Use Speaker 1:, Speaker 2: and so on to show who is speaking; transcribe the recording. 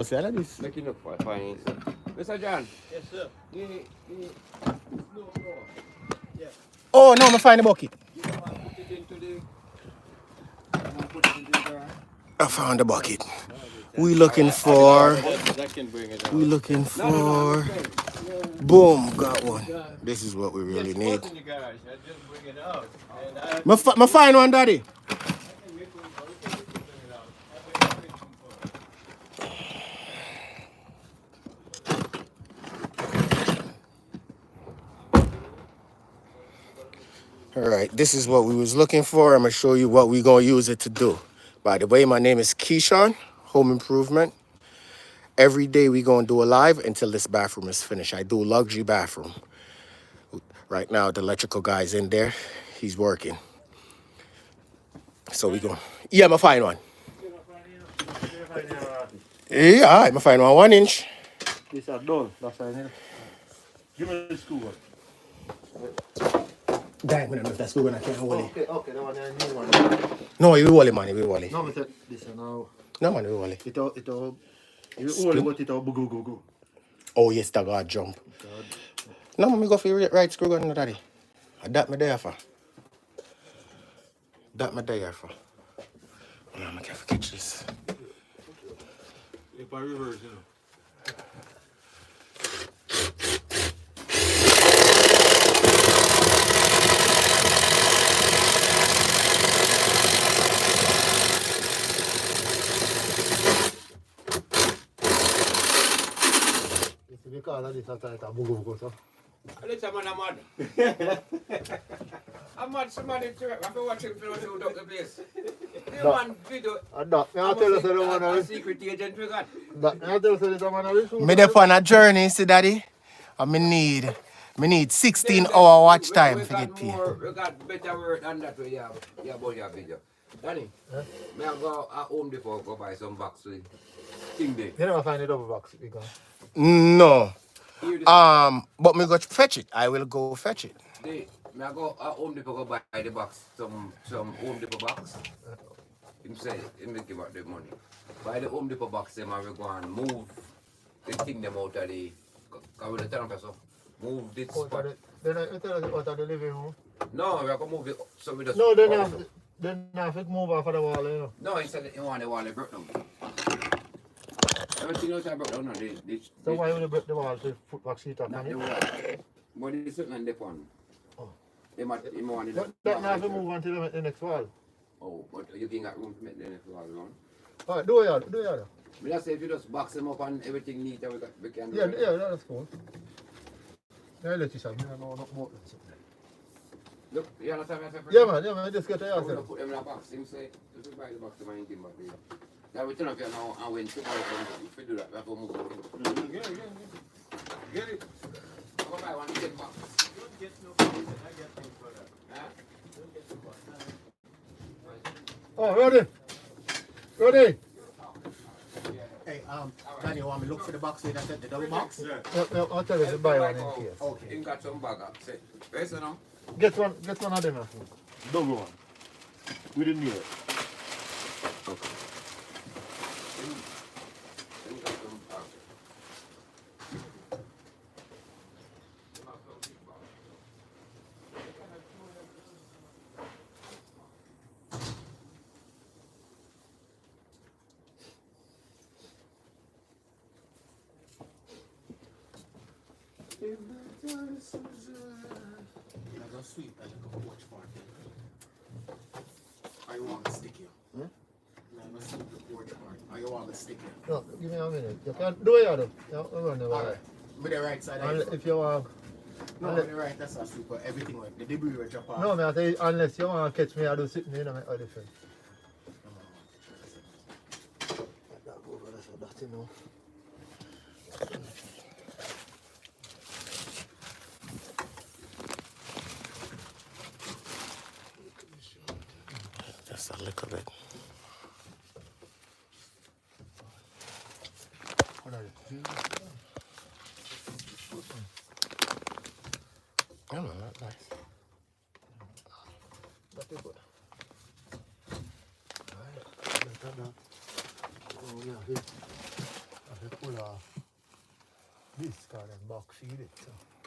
Speaker 1: say like this.
Speaker 2: Making up for fine. Mr. John.
Speaker 3: Yes, sir.
Speaker 2: No floor.
Speaker 3: Yeah.
Speaker 1: Oh no, me find the bucket.
Speaker 2: You want to put it into the. Put it into the.
Speaker 1: I found the bucket. We looking for.
Speaker 3: That can bring it out.
Speaker 1: We looking
Speaker 2: No,
Speaker 1: for. Boom, got one. This is what we really
Speaker 3: Yes,
Speaker 1: need.
Speaker 3: it was in the garage. I just bring it out. And I
Speaker 1: My find one, daddy. All right, this is what we was looking for. I'm gonna show you what we gonna use it to do. By the way, my name is Keyshawn, Home Improvement. Every day we gonna do a live until this bathroom is finished. I do luxury bathroom. Right now, the electrical guy's in there. He's working. So we go. Yeah, I'm gonna find one. Yeah, I'm gonna find one 1 inch.
Speaker 3: These are done. That's right here. Give me the screw one.
Speaker 1: Damn, I don't know if that's good when I can't hold it.
Speaker 3: Okay, that one there, new one.
Speaker 1: No, you will hold it, man. You will hold it.
Speaker 3: No, but this one now.
Speaker 1: No, man, you will hold it.
Speaker 3: You hold it, but it'll go.
Speaker 1: Oh, yes, that got jump.
Speaker 3: God.
Speaker 1: No, man, me go for your right screw gun, no, daddy. That me there for. That me there for. No, I can't catch this.
Speaker 3: If I reverse, you know. Because of this, I thought it would go, so.
Speaker 2: Listen, man, I'm mad. I'm mad. Somebody I've been watching film show up the place. The man video.
Speaker 3: That, may I tell you, the man
Speaker 2: A secret agent we got.
Speaker 3: that, may I tell you, the man is
Speaker 1: Me there on a journey, see, daddy. And me need 16-hour watch time to get paid.
Speaker 2: We got better work than that we have. Yeah, about your video. Danny, may I go at Home Depot go buy some box with thing there?
Speaker 3: You never find a double box, because.
Speaker 1: No. But me go fetch it. I will go fetch it.
Speaker 2: May I go at Home Depot go buy the box, some Home Depot box. Him say, him give out the money. Buy the Home Depot box, them and we go and move the thing them out of the, because we the turn so move this spot.
Speaker 3: Then I tell you out of the living room.
Speaker 2: No, we are going to move it so we just...
Speaker 3: No, then I have to move off of the wall, you know.
Speaker 2: No, he said he want the wall broke down. Everything else I broke down now.
Speaker 3: So why would you break the wall to put back sheet up
Speaker 2: Not
Speaker 3: on
Speaker 2: the
Speaker 3: it?
Speaker 2: wall. But it's something on the one.
Speaker 3: Oh.
Speaker 2: He want
Speaker 3: That now have to move on to the next wall.
Speaker 2: Oh, but you can get room to make the next wall around.
Speaker 3: Alright, do it.
Speaker 2: But I say if you just box them up and everything neat, we can do
Speaker 3: Yeah,
Speaker 2: it.
Speaker 3: that's cool. Yeah, let you say, I know not more than something.
Speaker 2: Look, you understand what I'm saying?
Speaker 3: Yeah, man, just get the
Speaker 2: I'm going to
Speaker 3: answer.
Speaker 2: put them in a box. Him say, just buy the box to my thing back there. Now we turn up here now and when tomorrow if we do that, we have to move it. Get it. I'm going to buy one 10 box.
Speaker 3: Don't get no problem, I get things for that.
Speaker 2: Huh?
Speaker 3: Don't get no Oh, ready?
Speaker 1: Hey, Danny, you want me to look for the box with the double box?
Speaker 3: Yeah, I'll tell you to buy one in case.
Speaker 2: Okay. Him got some bag up. Say, where's it now?
Speaker 3: Get one of them, I think. Double one. We didn't need it.
Speaker 2: Okay. Him got some bag.
Speaker 1: Sweet, I look up watch part. I want to stick here. I'm a sweet the porch part. I want to stick here.
Speaker 3: No, give me a minute. You can do it, Adam. Yeah, I'll run the wall.
Speaker 1: Alright. With the right side.
Speaker 3: And if you want.
Speaker 1: No, with the right, that's a super. Everything went. The debris will drop off.
Speaker 3: No, man, I tell you, unless you want to catch me, I do sitting in a different. That go over there, so that's it now.
Speaker 1: Just a little bit.
Speaker 3: What are you?
Speaker 1: Yeah, man, that's nice.
Speaker 3: That's it, good. Alright, oh, yeah,
Speaker 4: off this car and box seat it. So.